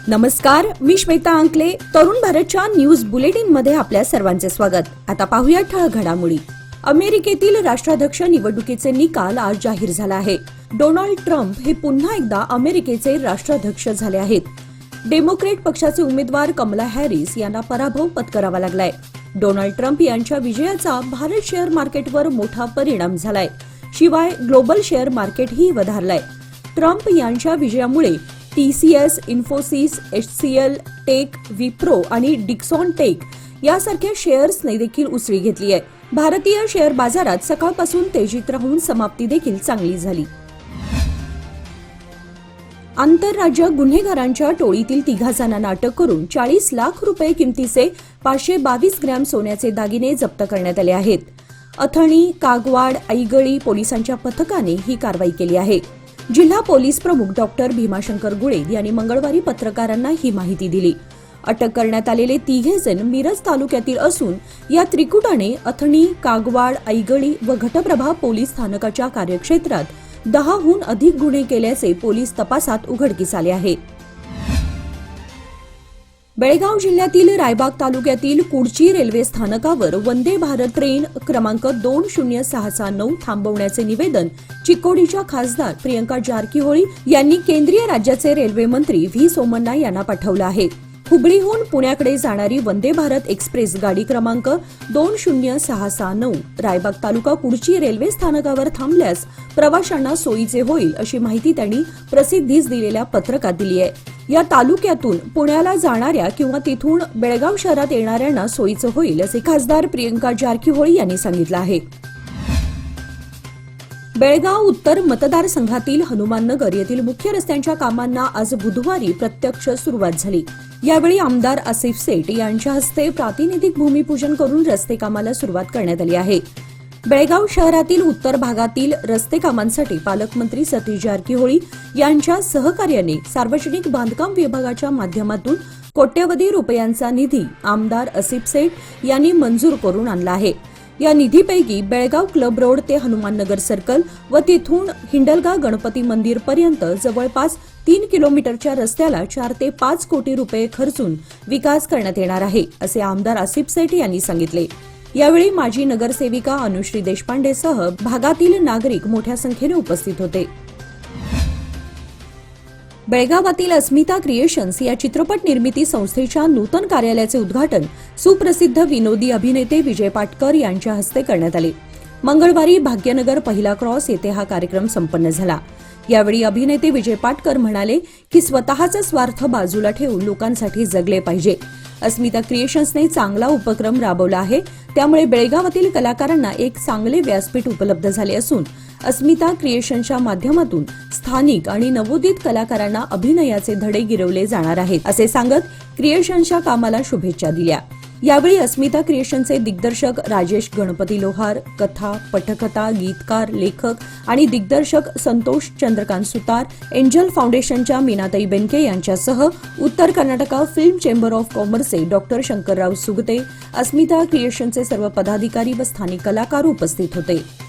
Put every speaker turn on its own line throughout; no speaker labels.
नमस्कार, मी श्वेता अंकले. तरुण भारतच्या न्यूज बुलेटिन मध्ये आपल्या सर्वांचे स्वागत. आता पाहूया ठळक घडामोडी. अमेरिकेतील राष्ट्राध्यक्ष निवडणुकीचे निकाल आज जाहीर झाला आहे. डोनाल्ड ट्रम्प हे पुन्हा एकदा अमेरिकेचे राष्ट्राध्यक्ष झाले आहेत. डेमोक्रेट पक्षाचे उमेदवार कमला हॅरिस यांना पराभव पत्करावा लागलाय. डोनाल्ड ट्रम्प यांच्या विजयाचा भारत शेअर मार्केटवर मोठा परिणाम झालाय. शिवाय ग्लोबल शेअर मार्केटही वधारलंय. ट्रम्प यांच्या विजयामुळे TCS, Infosys, HCL, tech, Wipro आणि डिक्सॉन टेक यासारख्या शेअर्सने देखील उसळी घेतली आहे. भारतीय शेअर बाजारात सकाळपासून तेजीत राहून समाप्ती देखील चांगली झाली. आंतरराज्य गुन्हेगारांच्या टोळीतील 3 जणांना अटक करून 40 लाख रुपये किमतीचे 522 ग्रॅम सोन्याचे दागिने जप्त करण्यात आले आहेत. अथणी, कागवाड, ऐगळी पोलिसांच्या पथकाने ही कारवाई केली आहे. जिल्हा पोलीस प्रमुख डॉक्टर भीमाशंकर गुळेद यांनी मंगळवारी पत्रकारांना ही माहिती दिली. अटक करण्यात आलेले 3 जण मिरज तालुक्यातील असून या त्रिकुटाने अथणी, कागवाड, ऐगळी व घटप्रभा पोलीस स्थानकाच्या कार्यक्षेत्रात 10हून अधिक गुन्हे केल्याचे पोलीस तपासात उघडकीस आले आहे. बेळगाव जिल्ह्यातील रायबाग तालुक्यातील कुडची रेल्वे स्थानकावर वंदे भारत ट्रेन क्रमांक 2069 थांबवण्याचे निवेदन चिकोडीच्या खासदार प्रियंका जारकीहोळी यांनी केंद्रीय राज्याचे रेल्वे मंत्री व्ही सोमण्णा यांना पाठवलं आहे. हुबळीहून पुण्याकडे जाणारी वंदे भारत एक्सप्रेस गाडी क्रमांक 2069 रायबाग तालुका कुडची रेल्वे स्थानकावर थांबल्यास प्रवाशांना सोयीचे होईल अशी माहिती त्यांनी प्रसिद्धीस दिलेल्या पत्रकात दिली आहे. या तालुक्यातून पुण्याला जाणाऱ्या किंवा तिथून बेळगाव शहरात येणाऱ्यांना सोयीचं होईल असे खासदार प्रियंका जारकीहोळी यांनी सांगितलं आहे. बेळगाव उत्तर मतदारसंघातील हनुमाननगर येथील मुख्य रस्त्यांच्या कामांना आज बुधवारी प्रत्यक्ष सुरुवात झाली. यावेळी आमदार आसिफ सेठ यांच्या हस्ते प्रातिनिधिक भूमिपूजन करून रस्ते कामाला सुरुवात करण्यात आली आहे. बेळगाव शहरातील उत्तर भागातील रस्ते कामांसाठी पालकमंत्री सतीश जारकीहोळी यांच्या सहकार्याने सार्वजनिक बांधकाम विभागाच्या माध्यमातून कोट्यवधी रुपयांचा निधी आमदार आसिफ सेठ यांनी मंजूर करून आणला आहे. या निधीपैकी बेळगाव क्लब रोड ते हनुमाननगर सर्कल व तिथून हिंडलगा गणपती मंदिर पर्यंत जवळपास 3 किलोमीटरच्या रस्त्याला 4 ते 5 कोटी रुपये खर्चून विकास करण्यात येणार आहे असे आमदार आसिफ सेठ यांनी सांगितले. यावेळी माजी नगरसेविका अनुश्री देशपांडेसह भागातील नागरिक मोठ्या संख्येने उपस्थित होते. बेळगावातील अस्मिता क्रिएशन्स या चित्रपट निर्मिती संस्थेच्या नूतन कार्यालयाचे उद्घाटन सुप्रसिद्ध विनोदी अभिनेते विजय पाटकर यांच्या हस्ते करण्यात आले. मंगळवारी भाग्यनगर पहिला क्रॉस येथे हा कार्यक्रम संपन्न झाला. यावेळी अभिनेते विजय पाटकर म्हणाले की स्वतःचा स्वार्थ बाजूला ठेवून लोकांसाठी जगले पाहिजे. अस्मिता क्रिएशन्सने चांगला उपक्रम राबवला आहे. त्यामुळे बेळगावातील कलाकारांना एक चांगले व्यासपीठ उपलब्ध झाले असून अस्मिता क्रिएशन्सच्या माध्यमातून स्थानिक आणि नवोदित कलाकारांना अभिनयाचे धडे गिरवले जाणार आहेत असे सांगत क्रिएशन्सच्या कामाला शुभेच्छा दिल्या. यावेळी अस्मिता क्रिएशनचे दिग्दर्शक राजेश गणपती लोहार, कथा, पटकथा, गीतकार, लेखक आणि दिग्दर्शक संतोष चंद्रकांत सुतार, एंजल फाउंडेशनच्या मीनाताई बेनके यांच्यासह उत्तर कर्नाटका फिल्म चेंबर ऑफ कॉमर्सचे डॉक्टर शंकरराव सुगते, अस्मिता क्रिएशनचे सर्व पदाधिकारी व स्थानिक कलाकार उपस्थित होते.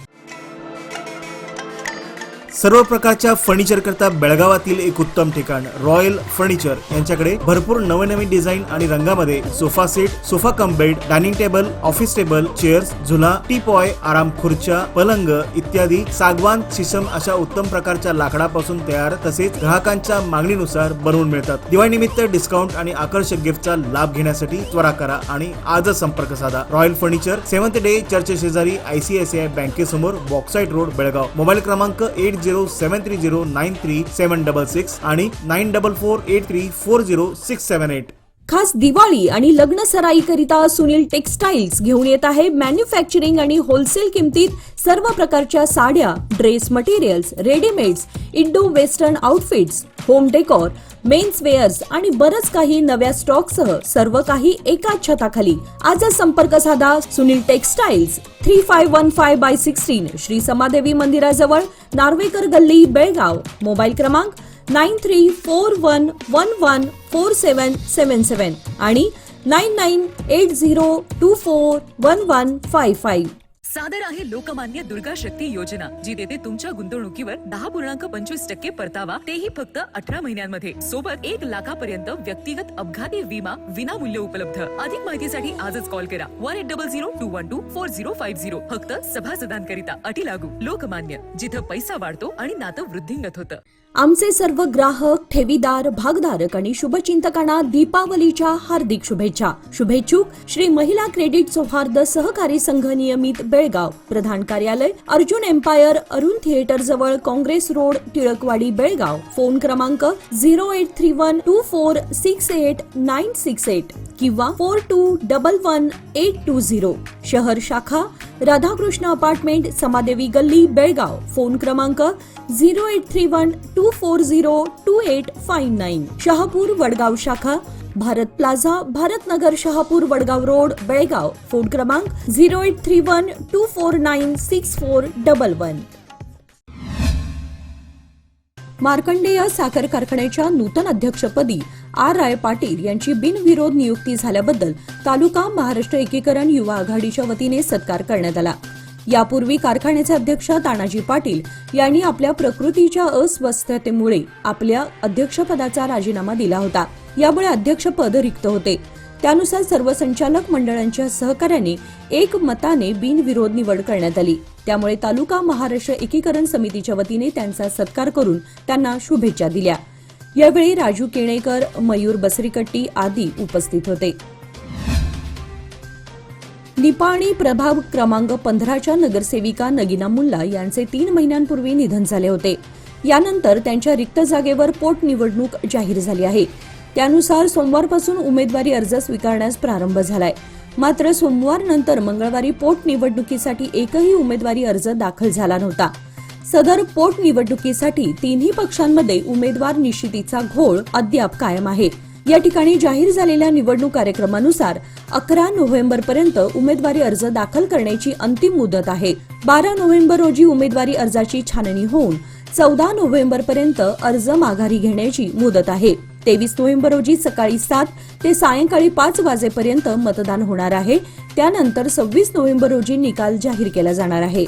सर्व प्रकारच्या फर्निचर करता बेळगावातील एक उत्तम ठिकाण रॉयल फर्निचर यांच्याकडे भरपूर नवनवीन डिझाईन आणि रंगामध्ये sofa set, sofa cum bed, dining table, office table, chairs, झुला, टीपॉय, आराम खुर्च्या, पलंग इत्यादी सागवान, शिसम अशा उत्तम प्रकारच्या लाकडापासून तयार तसेच ग्राहकांच्या मागणीनुसार बनवून मिळतात. दिवाळीनिमित्त डिस्काउंट आणि आकर्षक गिफ्टचा लाभ घेण्यासाठी त्वरा करा आणि आजच संपर्क साधा. Royal furniture, 7th day church शेजारी, ICICI बँकेसमोर, बॉक्साइड रोड, बेळगाव. मोबाईल क्रमांक 8073093766 आणि 9448340678.
खास दिवाळी आणि लग्न सराईकरिता सुनील टेक्सटाईल्स घेऊन येत आहे मॅन्युफॅक्चरिंग आणि होलसेल किमतीत सर्व प्रकारच्या साड्या, dress materials, readymades, Indo western outfits, home decor, men's wears आणि बरंच काही नव्या स्टॉकसह सर्व काही एकाच छताखाली. आजच संपर्क साधा. सुनील टेक्सटाईल्स, 3515/16 श्री समादेवी मंदिराजवळ, नार्वेकर गल्ली, बेळगाव. मोबाईल क्रमांक 9341114777 आणि 9980241155.
सादर आहे लोकमान्य दुर्गा शक्ती योजना, जी देते तुमच्या गुंतवणुकीवर 10.25% परतावा, तेही फक्त 18 महिन्यांमध्ये. सोबत 1 लाखापर्यंत व्यक्तिगत अपघाती विमा विनामूल्य उपलब्ध. अधिक माहितीसाठी आजच कॉल करा 1800-212-4050. फक्त सभासदांकरिता. अटी लागू. लोकमान्य, जिथं पैसा वाढतो आणि नातं वृद्धिंगत होतं.
आमचे सर्व ग्राहक, ठेवीदार, भागधारक आणि शुभचिंतकांना दीपावलीच्या हार्दिक शुभेच्छा. शुभेच्छुक श्री महिला क्रेडिट सौहार्द सहकारी संघ नियमित बेळगाव. प्रधान कार्यालय अर्जुन एम्पायर, अरुण थिएटर जवळ, काँग्रेस रोड, टिळकवाडी, बेळगाव. फोन क्रमांक 0831246868 किंवा 4211-820. शहर शाखा राधाकृष्ण अपार्टमेंट, समादेवी गल्ली, बेळगाव. फोन क्रमांक 083124025859. शहापूर वडगाव शाखा Bharat plaza, Bharat Nagar, Shahapur Vadgaon road, Belgaum. Phone क्रमांक 0831249641. मार्कंडेय साखर कारखान्याच्या नूतन अध्यक्षपदी आर. राय पाटील यांची बिनविरोध नियुक्ती झाल्याबद्दल तालुका महाराष्ट्र एकीकरण युवा आघाडीच्या वतीने सत्कार करण्यात आला. यापूर्वी कारखान्याचे अध्यक्ष तानाजी पाटील यांनी आपल्या प्रकृतीच्या अस्वस्थतेमुळे आपल्या अध्यक्षपदाचा राजीनामा दिला होता. यामुळे अध्यक्षपद रिक्त होते. त्यानुसार सर्व संचालक मंडळांच्या सहकार्याने एकमताने बिनविरोध निवड करण्यात आली. त्यामुळे तालुका महाराष्ट्र एकीकरण समितीच्या वतीने त्यांचा सत्कार करून त्यांना शुभेच्छा दिल्या. यावेळी राजू केणेकर, मयूर बसरीकट्टी आदी उपस्थित होते. निपाणी प्रभाग क्रमांक 15च्या नगरसेविका नगीना मुल्ला यांचे 3 महिन्यांपूर्वी निधन झाले होते. यानंतर त्यांच्या रिक्त जागेवर पोटनिवडणूक जाहीर झाली आहे. त्यानुसार सोमवारपासून उमेदवारी अर्ज स्वीकारण्यास प्रारंभ झालाय. मात्र सोमवार नंतर मंगळवारी पोटनिवडणुकीसाठी एकही उमेदवारी अर्ज दाखल झाला नव्हता. सदर पोटनिवडणुकीसाठी तिन्ही पक्षांमध्ये उमेदवार निश्चितीचा घोळ अद्याप कायम आहे. या ठिकाणी जाहीर झालेल्या निवडणूक कार्यक्रमानुसार 11 नोव्हेंबरपर्यंत उमेदवारी अर्ज दाखल करण्याची अंतिम मुदत आहे. 12 नोव्हेंबर रोजी उमेदवारी अर्जाची छाननी होऊन 14 नोव्हेंबरपर्यंत अर्ज माघारी घेण्याची मुदत आहे. 23 नोव्हेंबर रोजी सकाळी 7 ते सायंकाळी 5 वाजेपर्यंत मतदान होणार आहे. त्यानंतर 26 नोव्हेंबर रोजी निकाल जाहीर केला जाणार आहे.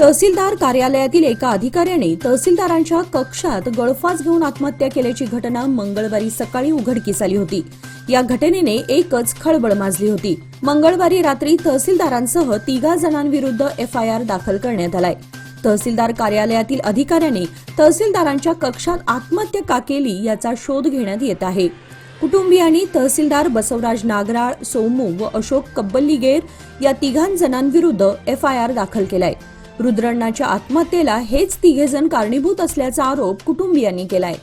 तहसीलदार कार्यालयातील एका अधिकाऱ्याने तहसीलदारांच्या कक्षात गळफास घेऊन आत्महत्या केल्याची घटना मंगळवारी सकाळी उघडकीस आली होती. या घटनेने एकच खळबळ माजली होती. मंगळवारी रात्री तहसीलदारांसह 3 जणांविरुद्ध FIR दाखल करण्यात आलाय. तहसीलदार कार्यालयातील अधिकाऱ्याने तहसीलदारांच्या कक्षात आत्महत्या का केली याचा शोध घेण्यात येत आहे. कुटुंबियांनी तहसीलदार बसवराज नागराळ, सोमू व अशोक कब्बल्लीगेर या 3 जणांविरुद्ध FIR दाखल केलाय. रुद्रण्णाच्या आत्महत्येला हेच 3 जण कारणीभूत असल्याचा आरोप कुटुंबियांनी केलाय.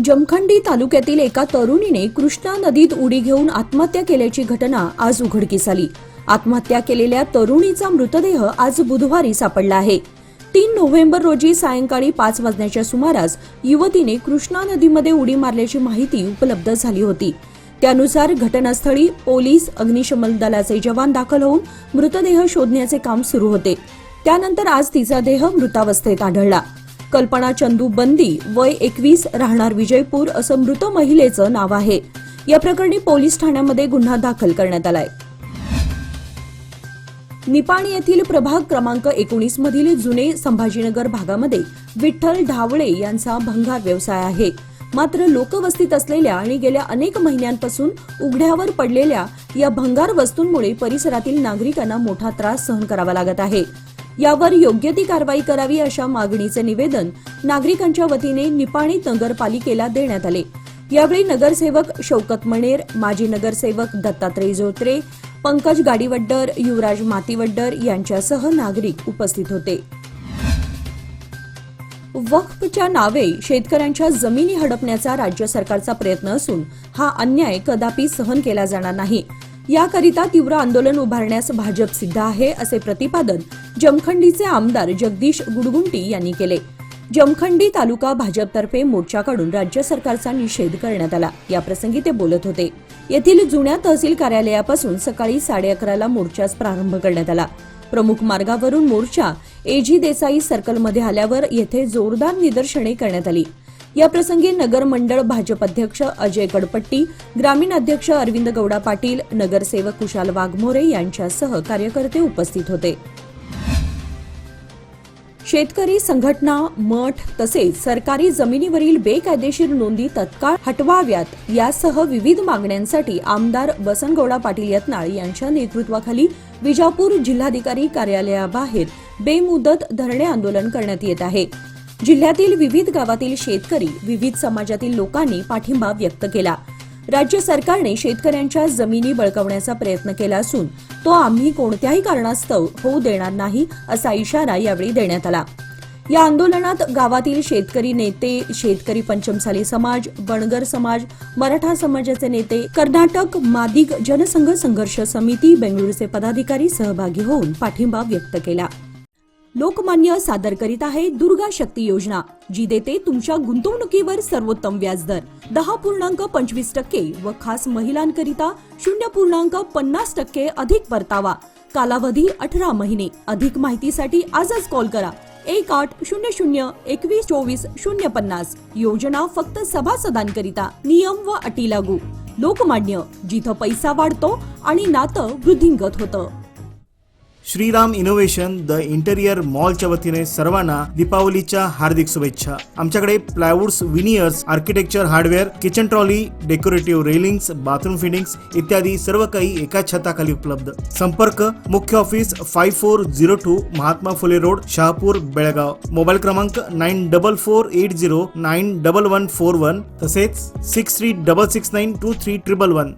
जमखंडी तालुक्यातील एका तरुणीने कृष्णा नदीत उडी घेऊन आत्महत्या केल्याची घटना आज उघडकीस आली. आत्महत्या केलेल्या तरुणीचा मृतदेह आज बुधवारी सापडला आहे. 3 नोव्हेंबर रोजी सायंकाळी 5 वाजण्याच्या सुमारास युवतीने कृष्णा नदीमध्ये उडी मारल्याची माहिती उपलब्ध झाली होती. त्यानुसार घटनास्थळी पोलीस, अग्निशमन दलाचे जवान दाखल होऊन मृतदेह शोधण्याचे काम सुरू होते. त्यानंतर आज तिचा देह मृतावस्थेत आढळला. कल्पना चंदू बंदी, वय 21, राहणार विजयपूर असं मृत महिलेचं नाव आहे. या प्रकरणी पोलीस ठाण्यामध्ये गुन्हा दाखल करण्यात आलाय. निपाणी येथील प्रभाग क्रमांक 19 मधील जुने संभाजीनगर भागामध्ये विठ्ठल ढावळे यांचा भंगार व्यवसाय आहे. मात्र लोकवस्तीत असलेल्या आणि गेल्या अनेक महिन्यांपासून उघड्यावर पडलेल्या या भंगार वस्तूंमुळे परिसरातील नागरिकांना मोठा त्रास सहन करावा लागत आहे. यावर योग्य ती कारवाई करावी अशा मागणीचे निवेदन नागरिकांच्या वतीने निपाणी नगरपालिकेला देण्यात आले. यावेळी नगरसेवक शौकत मणेर, माजी नगरसेवक दत्तात्रय जोत्रे, पंकज गाडीवड्डर, युवराज मातीवड्डर यांच्यासह नागरिक उपस्थित होते. वक्फच्या नावे शेतकऱ्यांच्या जमिनी हडपण्याचा राज्य सरकारचा प्रयत्न असून हा अन्याय कदापि सहन केला जाणार नाही. याकरिता तीव्र आंदोलन उभारण्यास भाजप सिद्ध आहे, असे प्रतिपादन जमखंडीचे आमदार जगदीश गुडगुंटी यांनी केले. जमखंडी तालुका भाजपतर्फे मोर्चाकडून राज्य सरकारचा निषेध करण्यात आला. याप्रसंगी ते बोलत होते. येथील जुन्या तहसील कार्यालयापासून सकाळी 11:30ला मोर्चास प्रारंभ करण्यात आला. प्रमुख मार्गावरून मोर्चा AG देसाई सर्कलमध्ये आल्यावर येथे जोरदार निदर्शने करण्यात आली. याप्रसंगी नगर मंडळ भाजप अध्यक्ष अजय कडपट्टी, ग्रामीण अध्यक्ष अरविंद गौडा पाटील, नगरसेवक कुशाल वाघमोरे यांच्यासह कार्यकर्ते उपस्थित होते. शेतकरी संघटना, मठ तसेच सरकारी जमिनीवरील बेकायदेशीर नोंदी तत्काळ हटवाव्यात यासह विविध मागण्यांसाठी आमदार बसनगौडा पाटील यत्नाळ यांच्या नेतृत्वाखाली विजापूर जिल्हाधिकारी कार्यालयाबाहेर बेमुदत धरणे आंदोलन करण्यात येत आहे. जिल्ह्यातील विविध गावातील शेतकरी, विविध समाजातील लोकांनी पाठिंबा व्यक्त केला. राज्य सरकारने शेतकऱ्यांच्या जमिनी बळकावण्याचा प्रयत्न केला असून तो आम्ही कोणत्याही कारणास्तव होऊ देणार नाही असा इशारा यावेळी देण्यात आला. या आंदोलनात गावातील शेतकरी नेते, शेतकरी पंचमसाली समाज, बणगर समाज, मराठा समाजाचे नेते, कर्नाटक मादिग जनसंघ संघर्ष समिती बेंगळुरूचे पदाधिकारी सहभागी होऊन पाठिंबा व्यक्त केला. लोकमान्य सादर करीत आहे दुर्गा शक्ती योजना, जी देते तुमच्या गुंतवणुकीवर सर्वोत्तम व्याजदर 10.25% व खास महिलांकरिता 0.50% अधिक परतावा. कालावधी 18 महिने. अधिक माहितीसाठी आजच कॉल करा 1800-2124-050. योजना फक्त सभासदांकरिता. नियम व अटी लागू. लोकमान्य, जिथं पैसा वाढतो आणि नातं वृद्धिंगत होतं.
श्रीराम इनोव्हेशन द इंटेरियर मॉलच्या वतीने सर्वांना दीपावलीच्या हार्दिक शुभेच्छा. आमच्याकडे plywoods, veneers, architecture hardware, kitchen trolley, decorative railings, bathroom fittings इत्यादी सर्व काही एका छताखाली उपलब्ध. संपर्क मुख्य office 5402 Mahatma Phule road, Shahapur, Belgaum. Mobile क्रमांक 9480911141 तसेच 6366923111.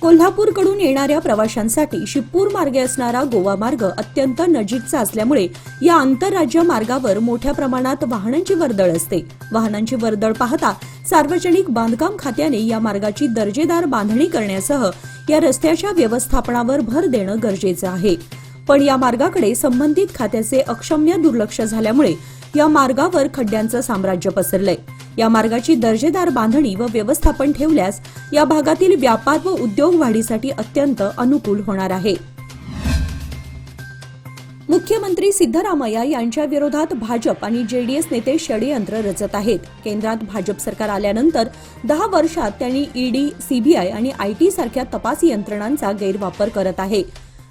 कोल्हापूरकडून येणाऱ्या प्रवाशांसाठी शिपूर मार्गे असणारा गोवा मार्ग अत्यंत नजीकचा असल्यामुळे या आंतरराज्य मार्गावर मोठ्या प्रमाणात वाहनांची वर्दळ असते. वाहनांची वर्दळ पाहता सार्वजनिक बांधकाम खात्याने या मार्गाची दर्जेदार बांधणी करण्यासह या रस्त्याच्या व्यवस्थापनावर भर देणं गरजेचं आहे. पण या मार्गाकडे संबंधित खात्याचे अक्षम्य दुर्लक्ष झाल्यामुळे या मार्गावर खड्ड्यांचं साम्राज्य पसरलंय. या मार्गाची दर्जेदार बांधणी व व्यवस्थापन ठेवल्यास या भागातील व्यापार व उद्योग वाढीसाठी अत्यंत अनुकूल होणार आहे. मुख्यमंत्री सिद्धरामय्या यांच्या विरोधात भाजप आणि जेडीएस नेते षडयंत्र रचत आहेत. केंद्रात भाजप सरकार आल्यानंतर 10 वर्षात त्यांनी ईडी, सीबीआय आणि आयटी सारख्या तपास यंत्रणांचा गैरवापर करत आहे.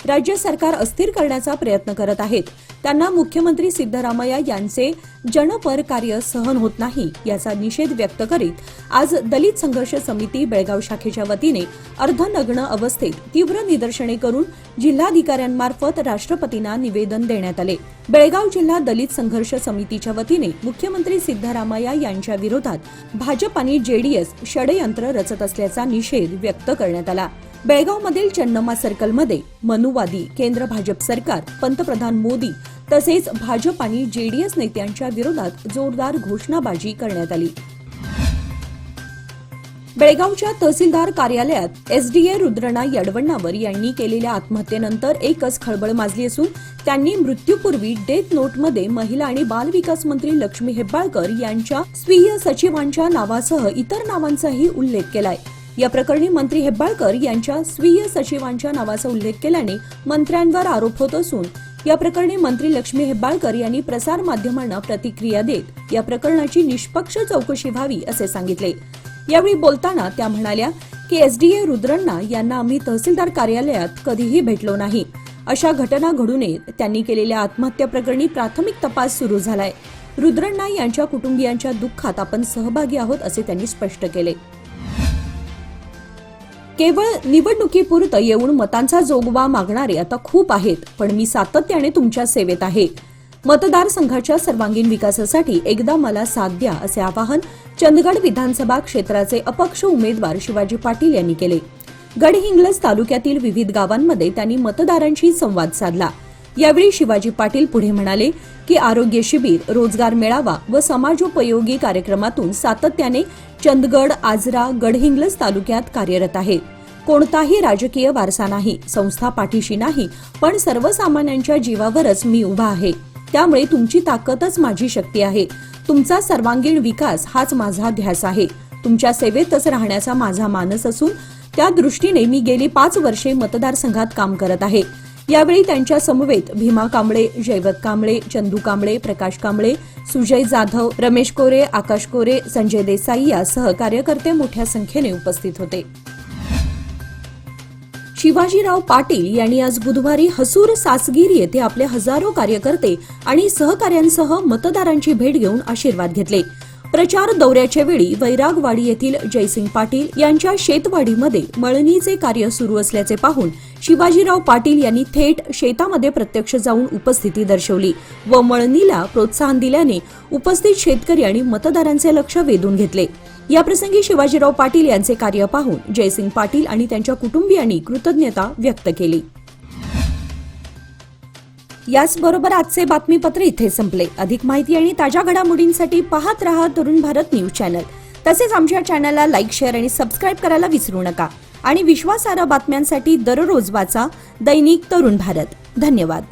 राज्य सरकार अस्थिर करण्याचा प्रयत्न करत आहेत. त्यांना मुख्यमंत्री सिद्धरामय्या यांचे जनपर कार्य सहन होत नाही याचा निषेध व्यक्त करीत आज दलित संघर्ष समिती बेळगाव शाखेच्या वतीने अर्धनग्न अवस्थेत तीव्र निदर्शने करून जिल्हाधिकाऱ्यांमार्फत राष्ट्रपतींना निवेदन देण्यात आले. बेळगाव जिल्हा दलित संघर्ष समितीच्या वतीने मुख्यमंत्री सिद्धरामय्या यांच्या विरोधात भाजप आणि जेडीएस षडयंत्र रचत असल्याचा निषेध व्यक्त करण्यात आला. बेळगावमधील चन्नम्मा सर्कलमध्ये मनुवादी, केंद्र भाजप सरकार, पंतप्रधान मोदी तसेच भाजप आणि जेडीएस नेत्यांच्या विरोधात जोरदार घोषणाबाजी करण्यात आली. बेळगावच्या तहसीलदार कार्यालयात एसडीए रुद्रणा यडवण्णावर यांनी केलेल्या आत्महत्येनंतर एकच खळबळ माजली असून त्यांनी मृत्यूपूर्वी डेथ नोटमध्ये महिला आणि बाल विकास मंत्री लक्ष्मी हेब्बाळकर यांच्या स्वीय सचिवांच्या नावासह इतर नावांचाही उल्लेख केलाय. या प्रकरणी मंत्री हेब्बाळकर यांच्या स्वीय सचिवांच्या नावाचा उल्लेख केल्याने मंत्र्यांवर आरोप होत असून या प्रकरणी मंत्री लक्ष्मी हेब्बाळकर यांनी प्रसार माध्यमांना प्रतिक्रिया देत या प्रकरणाची निष्पक्ष चौकशी व्हावी असे सांगितले. यावेळी बोलताना त्या म्हणाल्या की एसडीए रुद्रणा यांना आम्ही तहसीलदार कार्यालयात कधीही भेटलो नाही. अशा घटना घडू नयेत. त्यांनी केलेल्या आत्महत्या प्रकरणी प्राथमिक तपास सुरू झालाय. रुद्रणा यांच्या कुटुंबियांच्या दुःखात आपण सहभागी आहोत असे त्यांनी स्पष्ट केले. केवळ निवडणुकीपुरतं येऊन मतांचा जोगवा मागणारे आता खूप आहेत, पण मी सातत्याने तुमच्या सेवेत आहे. मतदारसंघाच्या सर्वांगीण विकासासाठी एकदा मला साथ द्या असे आवाहन चंदगड विधानसभा क्षेत्राचे अपक्ष उमेदवार शिवाजी पाटील यांनी केले. गडहिंग्लज तालुक्यातील विविध गावांमध्ये त्यांनी मतदारांशी संवाद साधला. यावेळी शिवाजी पाटील पुढे म्हणाले की आरोग्य शिबिर, रोजगार मेळावा व समाजोपयोगी कार्यक्रमातून सातत्याने चंदगड, आजरा, गडहिंग्लज तालुक्यात कार्यरत आहे. कोणताही राजकीय वारसा नाही, संस्था पाठीशी नाही, पण सर्वसामान्यांच्या जीवावरच मी उभा आहे. त्यामुळे तुमची ताकदच माझी शक्ती आहे. तुमचा सर्वांगीण विकास हाच माझा ध्यास आहे. तुमच्या सेवेतच राहण्याचा माझा मानस असून त्या दृष्टीने मी गेली 5 वर्षे मतदारसंघात काम करत आहे. यावेळी त्यांच्या समवेत भीमा कांबळे, जयवत कांबळे, चंदू कांबळे, प्रकाश कांबळे, सुजय जाधव, रमेश कोरे, आकाश कोरे, संजय देसाई यासह कार्यकर्ते मोठ्या संख्येने उपस्थित होते. शिवाजीराव पाटील यांनी आज बुधवारी हसूर सासगीर येथे आपले हजारो कार्यकर्ते आणि सहकाऱ्यांसह मतदारांची भेट घेऊन आशीर्वाद घेतले. प्रचार दौऱ्याच्या वेळी वैरागवाडी येथील जयसिंग पाटील यांच्या शेतवाडीमध्ये मळणीचे कार्य सुरू असल्याचे पाहून शिवाजीराव पाटील यांनी थेट शेतामध्ये प्रत्यक्ष जाऊन उपस्थिती दर्शवली व मळणीला प्रोत्साहन दिल्याने उपस्थित शेतकरी आणि मतदारांचे लक्ष वेधून घेतले. याप्रसंगी शिवाजीराव पाटील यांचे कार्य पाहून जयसिंग पाटील आणि त्यांच्या कुटुंबियांनी कृतज्ञता व्यक्त केली. याचबरोबर आजचे बातमीपत्र इथे संपले. अधिक माहिती आणि ताज्या घडामोडींसाठी पाहत रहा तरुण भारत न्यूज चॅनल. तसेच आमच्या चॅनलला लाईक, शेअर आणि सबस्क्राईब करायला विसरू नका. आणि विश्वासार्ह बातम्यांसाठी दररोज वाचा दैनिक तरुण भारत. धन्यवाद.